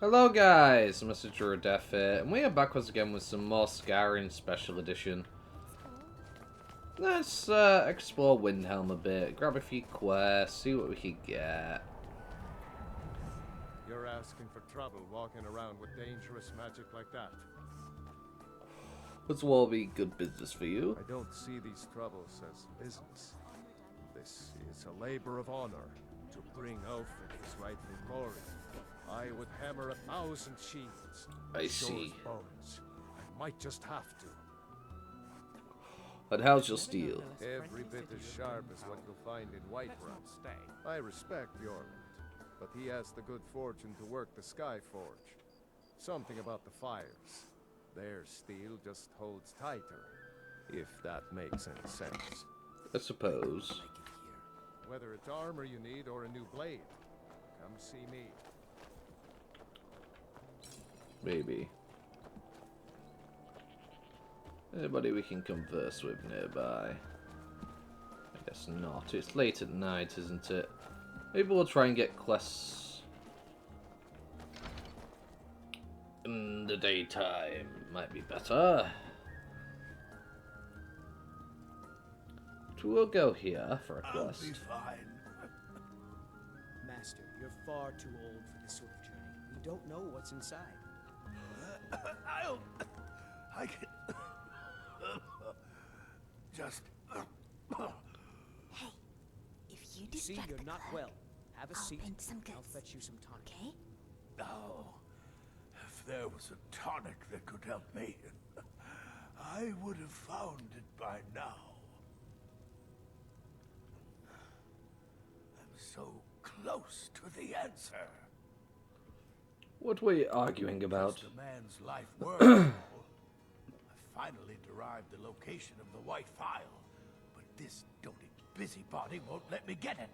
Hello guys, Messenger of Death here, and we are back once again with some more Skryim Special Edition. Let's explore Windhelm a bit, grab a few quests, see what we can get. You're asking for trouble walking around with dangerous magic like that. This will all be good business for you. I don't see these troubles as business. This is a labor of honor to bring Alfred his rightful glory. I would hammer 1,000 shields. I sure see. as bones. I might just have to. But how's your steel? Every bit as sharp as what you'll find in Whiterun. I respect Bjorn, but he has the good fortune to work the Sky Forge. Something about the fires. Their steel just holds tighter, if that makes any sense. I suppose. Whether it's armor you need or a new blade, come see me. Maybe. Anybody we can converse with nearby? I guess not. It's late at night, isn't it? Maybe we'll try and get quests in the daytime. Might be better. But we'll go here for a quest. I'll be fine. Master, you're far too old for this sort of journey. We don't know what's inside. I can just. Hey, if you See, distract you're the not clerk, well. Have a I'll seat. paint some I'll goods. fetch you some tonic. Okay? Oh, if there was a tonic that could help me, I would have found it by now. I'm so close to the answer. What were you arguing about? Just a man's life work. I finally derived the location of the white file, but this doting busybody won't let me get it.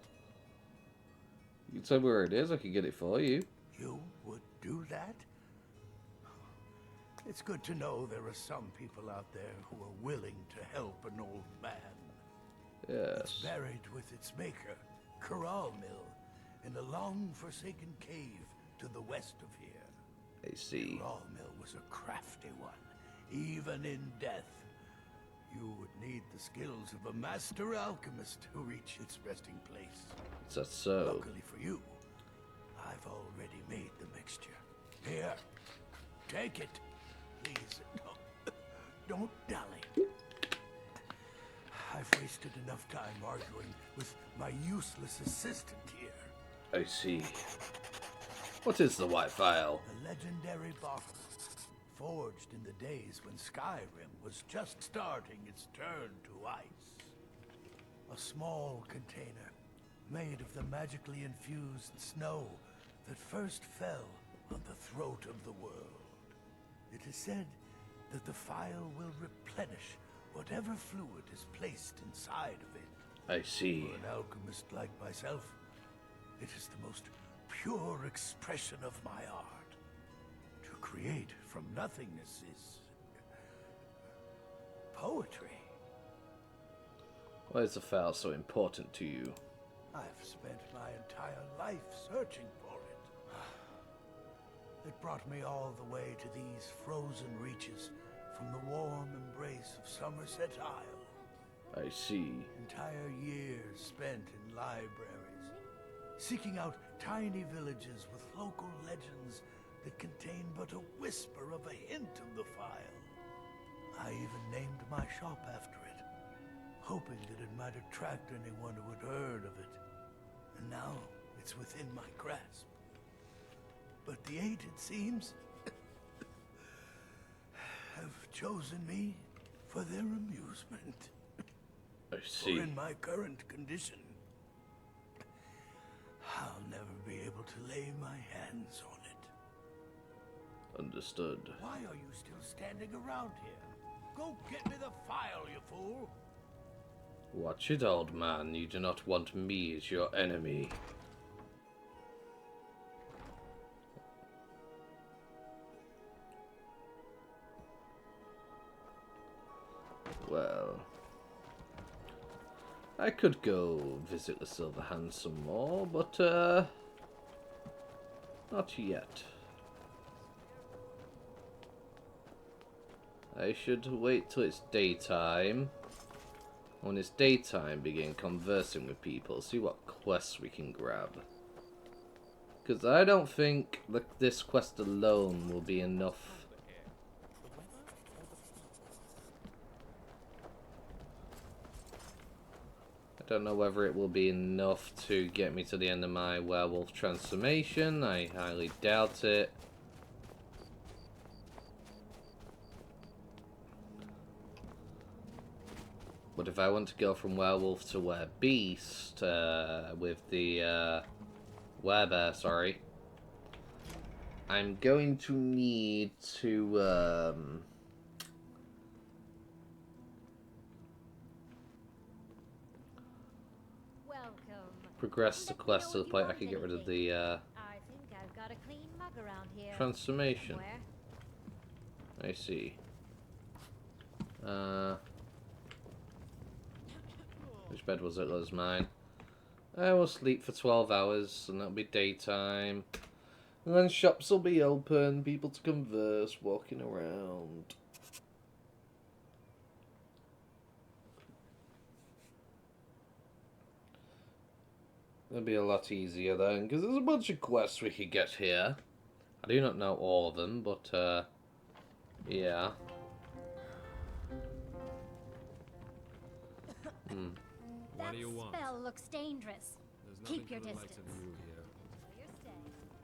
You can tell me where it is, I can get it for you. You would do that? It's good to know there are some people out there who are willing to help an old man. It's Yes. buried with its maker, Corral Mill, in a long-forsaken cave to the west of here. I see. Corral Mill was a crafty one, even in death. You would need the skills of a master alchemist to reach its resting place. Is that so? Luckily for you, I've already made the mixture. Here, take it. Please, don't dally. I've wasted enough time arguing with my useless assistant here. I see. What is the white file? The legendary bottle, forged in the days when Skryim was just starting its turn to ice. A small container, made of the magically infused snow that first fell on the throat of the world. It is said that the file will replenish whatever fluid is placed inside of it. I see. For an alchemist like myself, it is the most pure expression of my art. To create from nothingness is poetry. Why is the file so important to you? I've spent my entire life searching for it. It brought me all the way to these frozen reaches from the warm embrace of Somerset Isle. I see. Entire years spent in libraries, seeking out tiny villages with local legends that contain but a whisper of a hint of the file. I even named my shop after it, hoping that it might attract anyone who had heard of it. And now it's within my grasp. But the eight, it seems, have chosen me for their amusement. I For see. in my current condition, I'll never be able to lay my hands on it. Understood. Why are you still standing around here? Go get me the file, you fool! Watch it, old man. You do not want me as your enemy. Well, I could go visit the Silver Hand some more, but not yet. I should wait till it's daytime. When it's daytime, begin conversing with people, see what quests we can grab. Because I don't think that this quest alone will be enough. I don't know whether it will be enough to get me to the end of my werewolf transformation. I highly doubt it. But if I want to go from werewolf to werebeast, with the werebear, sorry, I'm going to need to progress the quest to the point I can get rid of the I think I've got a clean mug around here. transformation. Somewhere. I see. Which bed was it? That was mine. I will sleep for 12 hours, and that'll be daytime. And then shops will be open, people to converse, walking around. It'll be a lot easier then, because there's a bunch of quests we could get here. I do not know all of them, but, yeah. What do you want? That spell looks dangerous. Keep your distance. Enjoy your stay.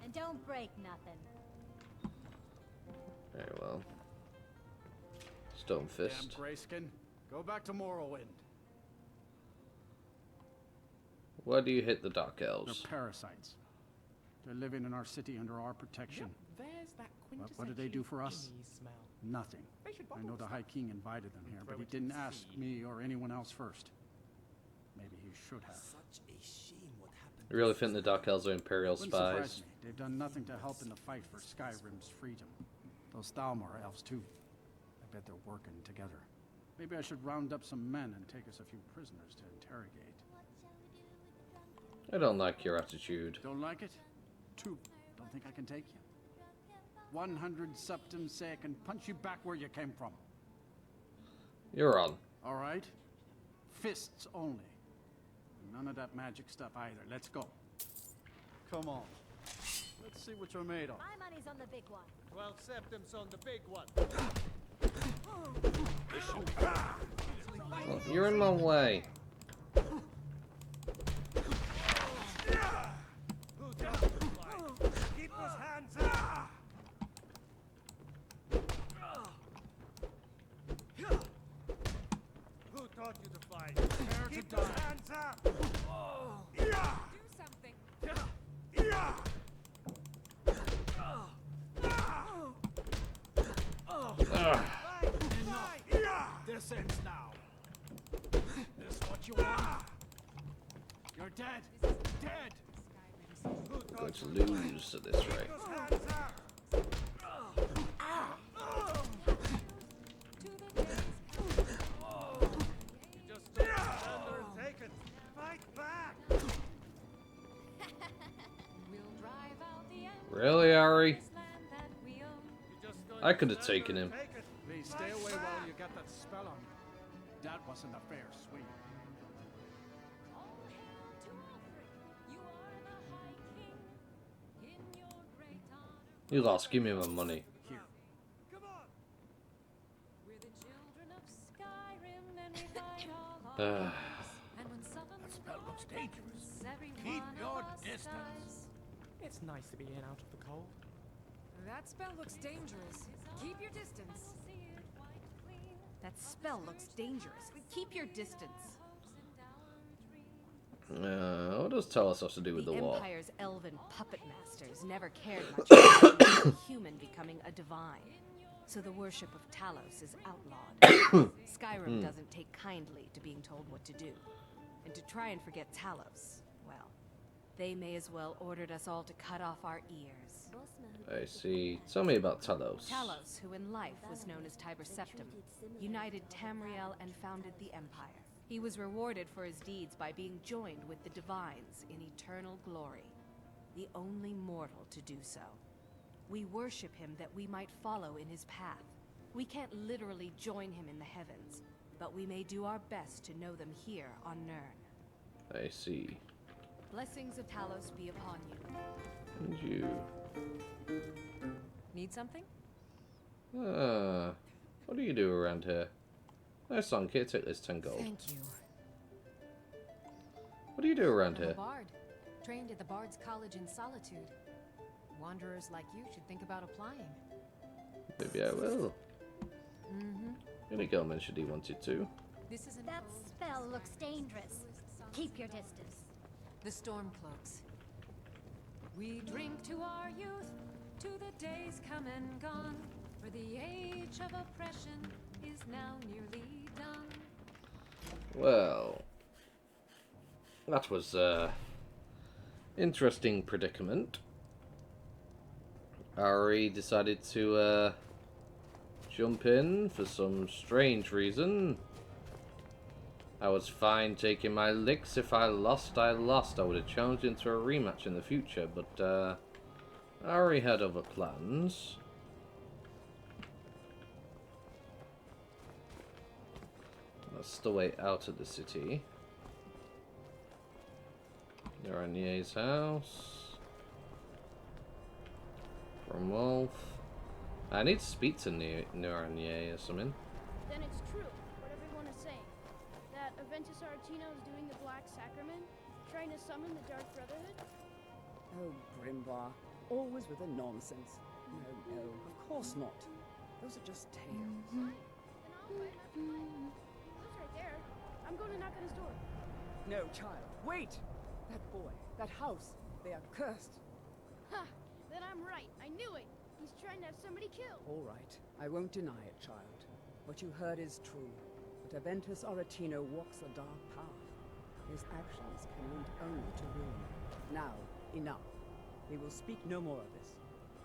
And don't break nothing. Very well. Stone Fist. Damn Grayskin. Go back to Morrowind. Why do you hit the Dark Elves? They're parasites. They're living in our city under our protection. There's that What do they do for us? smell. Nothing. They should I know the High King invited them here, but he didn't ask me or anyone else first. Maybe he should have. Such a shame what happened. You really think the Dark Elves are Imperial Wouldn't surprise spies? me. They've done nothing to help in the fight for Skyrim's freedom. Those Thalmor elves too. I bet they're working together. Maybe I should round up some men and take us a few prisoners to interrogate. I don't like your attitude. Don't like it? 2. Don't think I can take you. 100 septum say I can punch you back where you came from. You're on. All right? Fists only. None of that magic stuff either. Let's go. Come on. Let's see what you're made of. My money's on the big one. 12 septums on the big one. Well, you're in my way. Keep those hands up! Who taught you to fight? Keep those hands up! Do something. This ends now. This what you want? You're dead. Dead. Going to lose at this rate. Those hands up! You just don't stand there and take it. Fight back! We'll drive out the end. Really, Ari? This land that we own. You just don't I could have stand taken there him. and take it. Please stay away while you got that spell on you. That wasn't a fair swing. All hail to Alfred. You are the High King. In your great honor. You lost. Give me my money. Here. Come on! We're the children of Skyrrim, and we fight all our Uh, lives. And when someone That spell looks dangerous. every Keep one your of us distance. dies. It's nice to be in out of the cold. That spell looks dangerous. Keep your distance. That spell looks dangerous. Keep your distance. what does Talos have to do with the war? Empire's elven puppet masters never cared much about a human becoming a divine. So the worship of Talos is outlawed. Skyrim doesn't take kindly to being told what to do. And to try and forget Talos, well, they may as well ordered us all to cut off our ears. I see. Tell me about Talos. Talos, who in life was known as Tiber Septim, united Tamriel and founded the Empire. He was rewarded for his deeds by being joined with the Divines in eternal glory, the only mortal to do so. We worship him that we might follow in his path, We can't literally join him in the heavens, but we may do our best to know them here on Nirn. I see. Blessings of Talos be upon you. And you. Need something? Ah, what do you do around here? Nice song, kid. Take this 10 gold. Thank you. What do you do around I'm a here? bard. Trained at the Bard's College in Solitude. Wanderers like you should think about applying. Maybe I will. Mm-hmm. Any girl mentioned he wanted to. This is an That ode to spell the looks science dangerous. sons Keep of your the gods. distance. The storm cloaks. We drink to our youth, to the days come and gone, for the age of oppression is now nearly done. Well, that was interesting predicament. Ari decided to jump in for some strange reason. I was fine taking my licks. If I lost, I lost. I would have challenged into a rematch in the future, but Ari had other plans. That's the way out of the city. Neranier's house. From Wolf. I need to speak to Neranier or something. Then it's true, what everyone is saying. That Aventus Aretino is doing the Black Sacrament, trying to summon the Dark Brotherhood? Oh, Grimbar. Always with the nonsense. No, no, of course not. Those are just tales. Then I'll fight him after fight. He lives right there. I'm going to knock on his door. No, child. Wait! That boy, that house, they are cursed. Ha! Then I'm right. I knew it. He's trying to have somebody killed. All right, I won't deny it, child. What you heard is true. But Aventus Aretino walks a dark path. His actions can lead only to ruin. Now, enough. We will speak no more of this.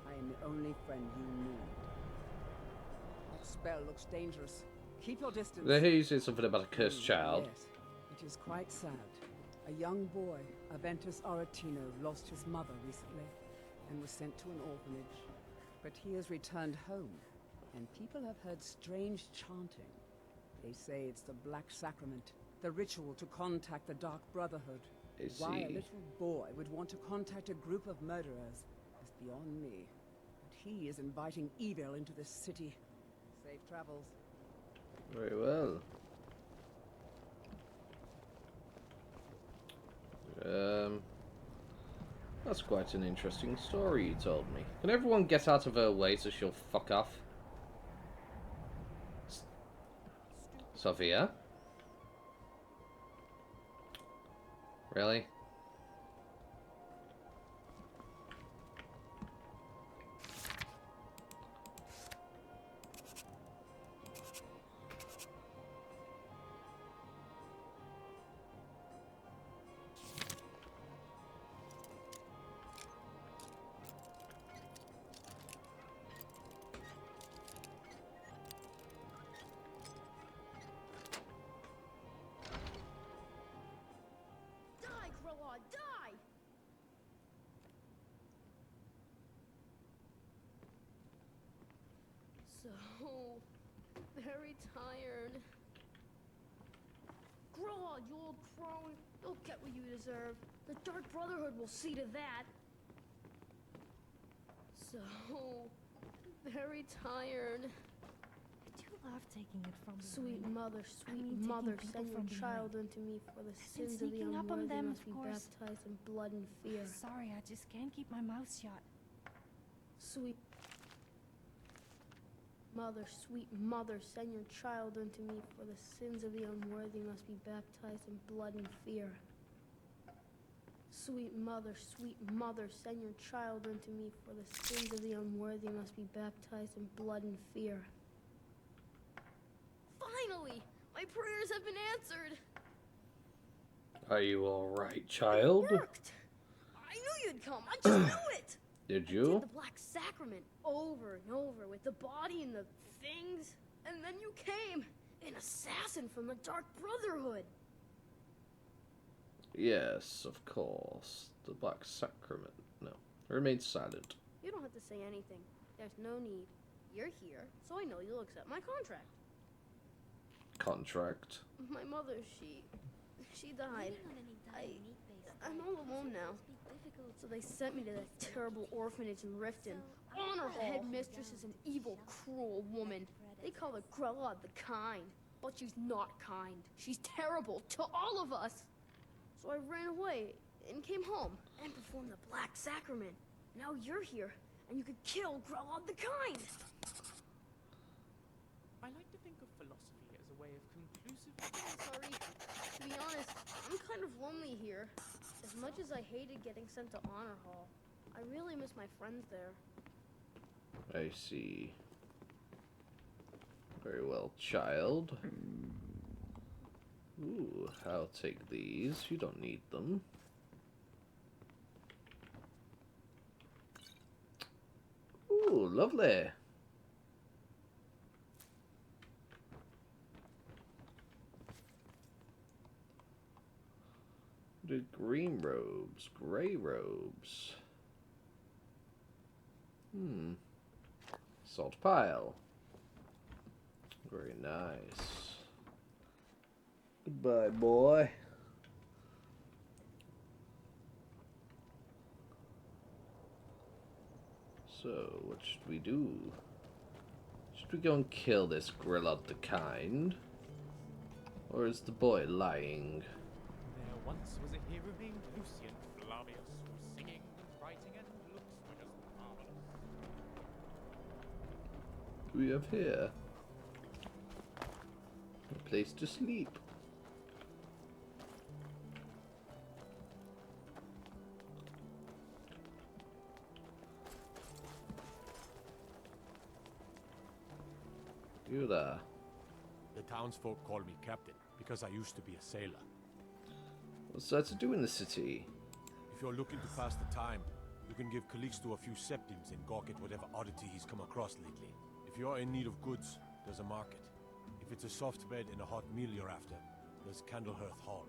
I am the only friend you need. That spell looks dangerous. Keep your distance. They hear you say something about a cursed child. Yes, it is quite sad. A young boy, Aventus Aretino, lost his mother recently and was sent to an orphanage. But he has returned home, and people have heard strange chanting. They say it's the Black Sacrament, the ritual to contact the Dark Brotherhood. I Why a see. little boy would want to contact a group of murderers is beyond me. But he is inviting evil into this city. Safe travels. Very well. That's quite an interesting story you told me. Can everyone get out of her way so she'll fuck off? Sophia? Really? Die, Growlod, die! So very tired. Growlod, you old crone. You'll get what you deserve. The Dark Brotherhood will see to that. So very tired. I do love taking it from Sweet behind. mother, I sweet mean, taking mother, people send your from child behind. unto me, for the been sins of the sneaking up on unworthy them, must of be course. baptized in blood and fear. Sorry, I just can't keep my mouth shut. Sweet mother, send your child unto me, for the sins of the unworthy must be baptized in blood and fear. Sweet mother, send your child unto me, for the sins of the unworthy must be baptized in blood and fear. Finally! My prayers have been answered! Are you alright, child? It worked! I knew you'd come! I just knew it! Did Did you? the Black Sacrament over and over with the body and the things, and then you came, an assassin from the Dark Brotherhood. Yes, of course. The Black Sacrament. No. Remain silent. You don't have to say anything. There's no need. You're here, so I know you'll accept my contract. Contract. My mother, she died. I'm all alone now. So they sent me to that terrible orphanage in Riften. Honor the headmistress is an evil, cruel woman. They call her Grella the Kind. But she's not kind. She's terrible to all of us. So I ran away and came home and performed the Black Sacrament. Now you're here, and you could kill Grella the Kind. I like to think of philosophy as a way of conclusive... Sorry. To be honest, I'm kind of lonely here. As much as I hated getting sent to Honor Hall, I really miss my friends there. I see. Very well, child. Ooh, I'll take these. You don't need them. Ooh, lovely. The green robes, grey robes. Salt pile. Very nice. Goodbye, boy. So, what should we do? Should we go and kill this Grella the Kind? Or is the boy lying? There once was a hero named Lucian Flavius, whose singing, writing, and looks were just marvelous. What do we have here? A place to sleep. You there. The townsfolk call me captain because I used to be a sailor. What's that to do in the city? If you're looking to pass the time, you can give Calixto a few septims and gawk at whatever oddity he's come across lately. If you're in need of goods, there's a market. If it's a soft bed and a hot meal you're after, there's Candlehearth Hall.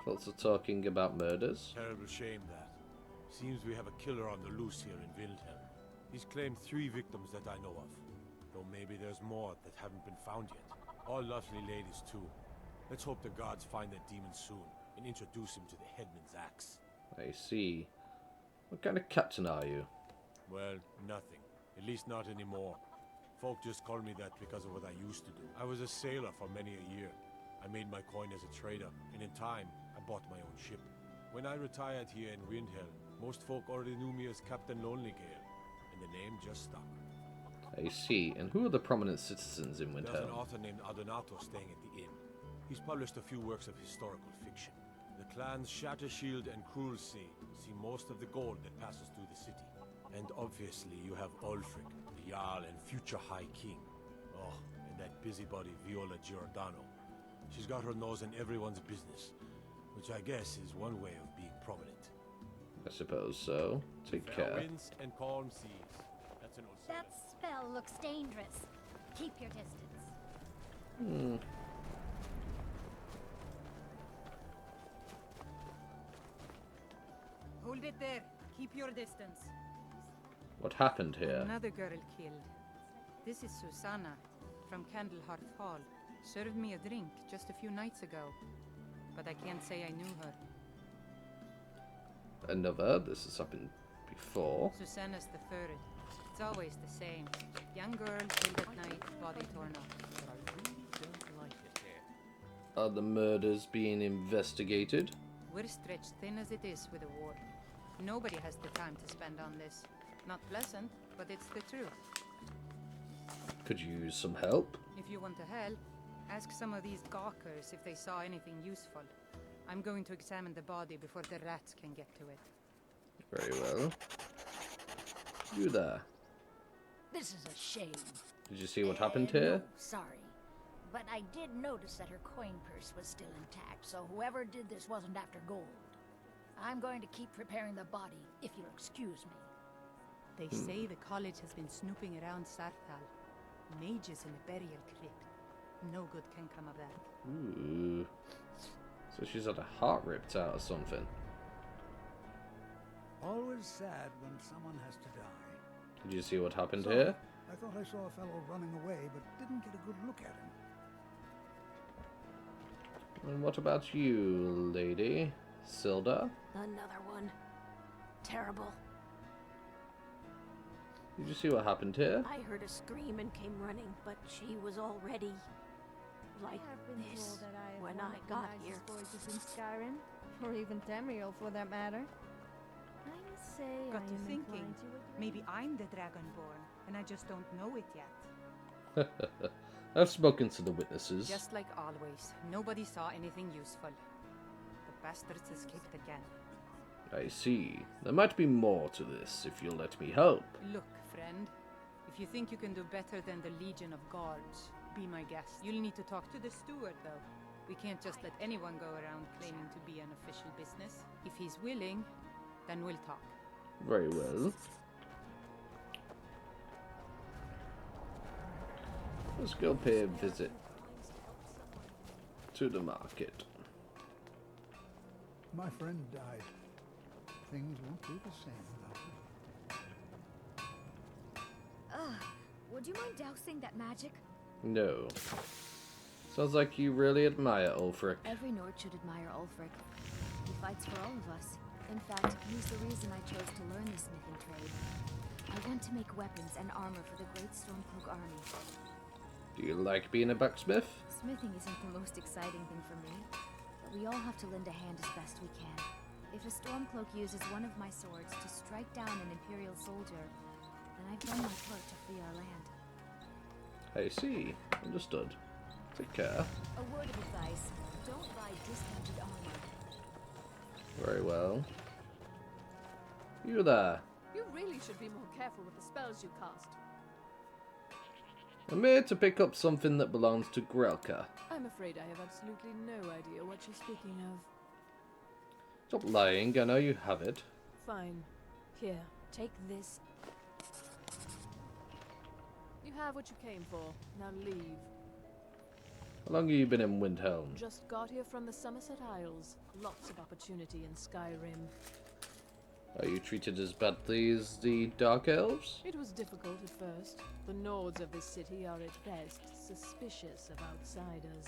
Also talking about murders. Terrible shame that. Seems we have a killer on the loose here in Windhelm. He's claimed 3 victims that I know of. Though maybe there's more that haven't been found yet. All lovely ladies too. Let's hope the gods find that demon soon and introduce him to the headman's axe. I see. What kind of captain are you? Well, nothing. At least not anymore. Folk just call me that because of what I used to do. I was a sailor for many a year. I made my coin as a trader, and in time, I bought my own ship. When I retired here in Windhelm, most folk already knew me as Captain Lonelygale, and the name just stuck. I see. And who are the prominent citizens in Windhelm? There's an author named Adonato staying at the inn. He's published a few works of historical fiction. The clans Shattershield and Cruelsea see most of the gold that passes through the city. And obviously you have Ulfric, the Jarl and future High King. Oh, and that busybody Viola Giordano. She's got her nose in everyone's business, which I guess is one way of being prominent. I suppose so. Take Fair care. winds and calm seas. That's an old saying. That spell looks dangerous. Keep your distance. Hold it there. Keep your distance. What happened here? Another girl killed. This is Susanna from Candlehearth Hall. Served me a drink just a few nights ago, but I can't say I knew her. I never heard this has happened before. Susanna's the third. It's always the same. Young girl killed at night, body torn up. But I really don't like it here. Are the murders being investigated? We're stretched thin as it is with the war. Nobody has the time to spend on this. Not pleasant, but it's the truth. Could you use some help? If you want to help, ask some of these gawkers if they saw anything useful. I'm going to examine the body before the rats can get to it. Very well. You there. This is a shame. Did you see what happened here? No, sorry. But I did notice that her coin purse was still intact, so whoever did this wasn't after gold. I'm going to keep preparing the body, if you'll excuse me. They say the college has been snooping around Sarthal. Mages in a burial crypt. No good can come of that. Ooh. So she's had a heart ripped out or something. Always sad when someone has to die. Did you see what happened So, here? I thought I saw a fellow running away, but didn't get a good look at him. And what about you, lady? Silda? Another one. Terrible. Did you see what happened here? I heard a scream and came running, but she was already like this when I got here. Voices in Skyrim, or even Tamriel for that matter. I must say, Got I to am thinking, inclined to agree. maybe I'm the Dragonborn, and I just don't know it yet. I've spoken to the witnesses. Just like always, nobody saw anything useful. The bastards escaped again. I see. There might be more to this, if you'll let me help. Look, friend, if you think you can do better than the Legion of Guards, be my guest. You'll need to talk to the steward, though. We can't just let anyone go around claiming to be an official business. If he's willing, then we'll talk. Very well. Let's go pay a visit to the market. My friend died. Things won't be the same without him. Would you mind dousing that magic? No. Sounds like you really admire Ulfric. Every Nord should admire Ulfric. He fights for all of us. In fact, he's the reason I chose to learn the smithing trade. I want to make weapons and armor for the great Stormcloak army. Do you like being a blacksmith? Smithing isn't the most exciting thing for me, but we all have to lend a hand as best we can. If a Stormcloak uses one of my swords to strike down an Imperial soldier, then I've done my part to free our land. I see. Understood. Take care. A word of advice, don't buy discounted armor. Very well. You there. You really should be more careful with the spells you cast. I'm here to pick up something that belongs to Grelka. I'm afraid I have absolutely no idea what you're speaking of. Stop lying, I know you have it. Fine. Here, take this. You have what you came for. Now leave. How long have you been in Windhelm? Just got here from the Somerset Isles. Lots of opportunity in Skyrrim. Are you treated as badly as the Dark Elves? It was difficult at first. The Nords of this city are at best suspicious of outsiders.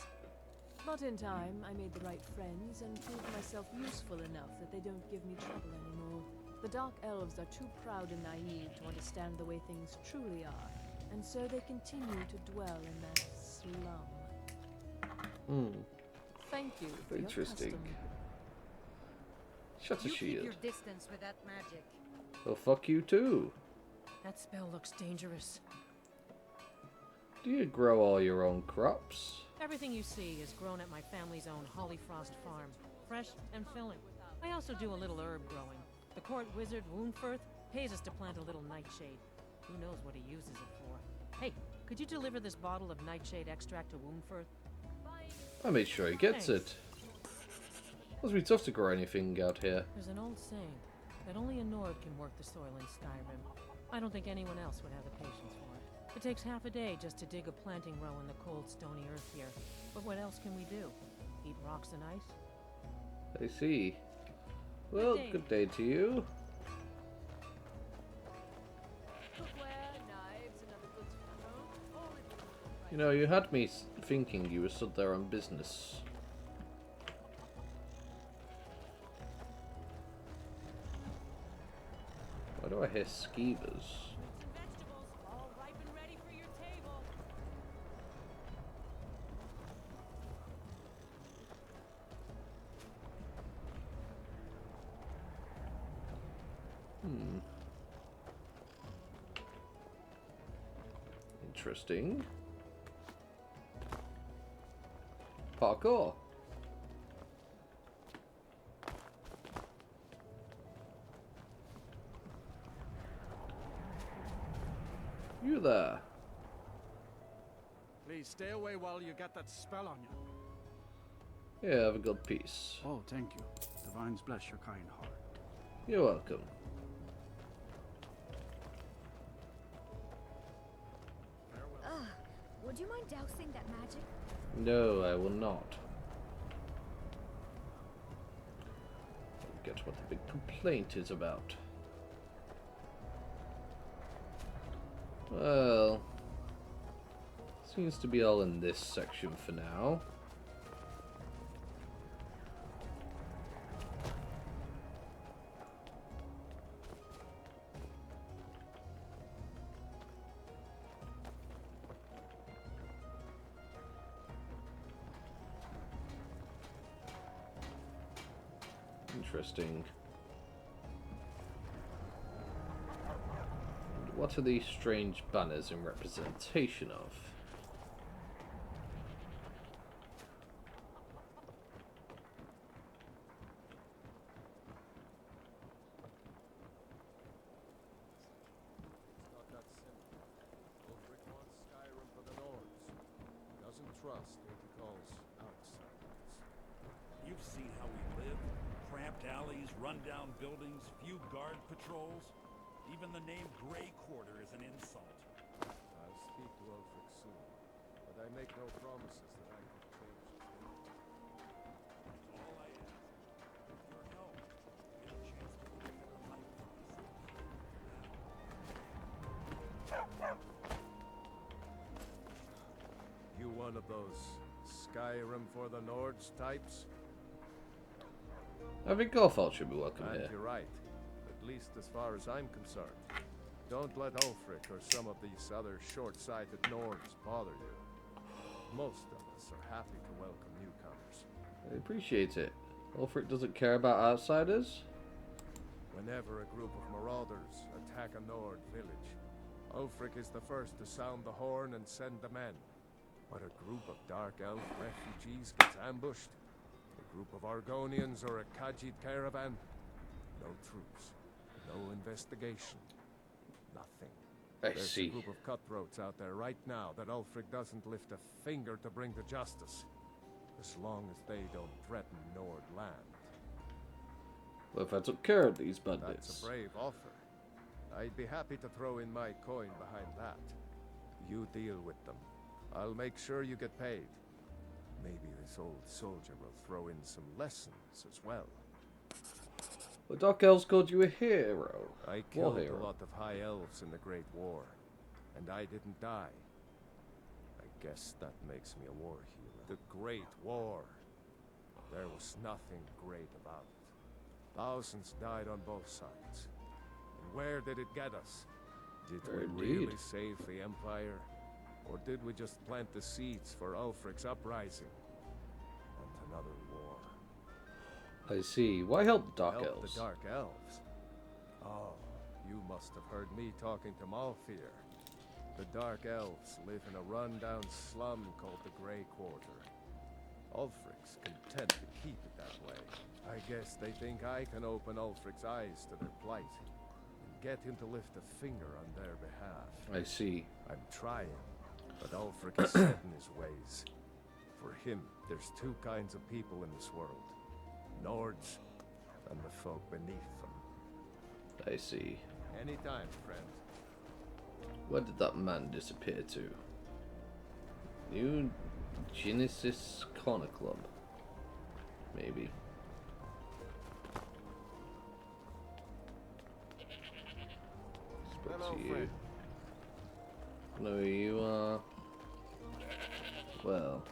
But in time, I made the right friends and proved myself useful enough that they don't give me trouble anymore. The Dark Elves are too proud and naive to understand the way things truly are, and so they continue to dwell in that slum. Thank you for Interesting. your custom. Shut a You keep shield. your distance with that magic. Well, fuck you too. That spell looks dangerous. Do you grow all your own crops? Everything you see is grown at my family's own Hollyfrost farm, fresh and filling. I also do a little herb growing. The court wizard, Woundfirth, pays us to plant a little nightshade. Who knows what he uses it for? Hey, could you deliver this bottle of nightshade extract to Woundfirth? I made sure he gets it. Must be tough to grow anything out here. There's an old saying that only a Nord can work the soil in Skyrim. I don't think anyone else would have the patience for it. It takes half a day just to dig a planting row in the cold, stony earth here. But what else can we do? Eat rocks and ice? I see. Well, good day to you. Cookware, knives, and other goods for the home. All in the You know, you had me thinking you were stood there on business. Why do I hear skeevers? Interesting. Parkour. You there. Please stay away while you get that spell on you. Yeah, have a good peace. Oh, thank you. Divines bless your kind heart. You're welcome. Would you mind dousing that magic? No, I will not. Get what the big complaint is about. Well, seems to be all in this section for now. Interesting. What are these strange banners in representation of? It's not that simple. Ulfric wants Skyrym for the Nords. Doesn't trust what he calls outsiders. You've seen how we live. Cramped alleys, run-down buildings, few guard patrols. Even the name Grey Quarter is an insult. I'll speak to Ulfric soon, but I make no promises that I can change his mind. All I ask is your help. Get a chance to live a better life for us. You one of those Skyrym for the Nords types? I think Gorfalt should be welcome And here. you're right, at least as far as I'm concerned. Don't let Ulfric or some of these other short-sighted Nords bother you. Most of us are happy to welcome newcomers. I appreciate it. Ulfric doesn't care about outsiders? Whenever a group of marauders attack a Nord village, Ulfric is the first to sound the horn and send the men. But a group of Dark Elf refugees gets ambushed, a group of Argonians or a Khajiit caravan, no troops, no investigation, nothing. There's see. a group of cutthroats out there right now that Ulfric doesn't lift a finger to bring to justice, as long as they don't threaten Nord land. Well, if I took care of these bandits. That's a brave offer. I'd be happy to throw in my coin behind that. You deal with them. I'll make sure you get paid. Maybe this old soldier will throw in some lessons as well. The Dark Elves called you a hero. I killed a lot of high elves in the Great War, and I didn't die. I guess that makes me a war hero. The Great War. There was nothing great about it. Thousands died on both sides. And where did it get us? Did we really save the Empire? Or did we just plant the seeds for Ulfric's uprising? And another war. I see. Why help the Dark Help Elves? the Dark Elves? Oh, you must have heard me talking to Malfir. The Dark Elves live in a run-down slum called the Grey Quarter. Ulfric's content to keep it that way. I guess they think I can open Ulfric's eyes to their plight and get him to lift a finger on their behalf. I see. I'm trying, but Ulfric is set in his ways. For him, there's two kinds of people in this world. Nords and the folk beneath them. I see. Anytime, friend. Where did that man disappear to? New Genesis Corner Club. Maybe. Spoke Hello, to you. friend. Know who you are. Well,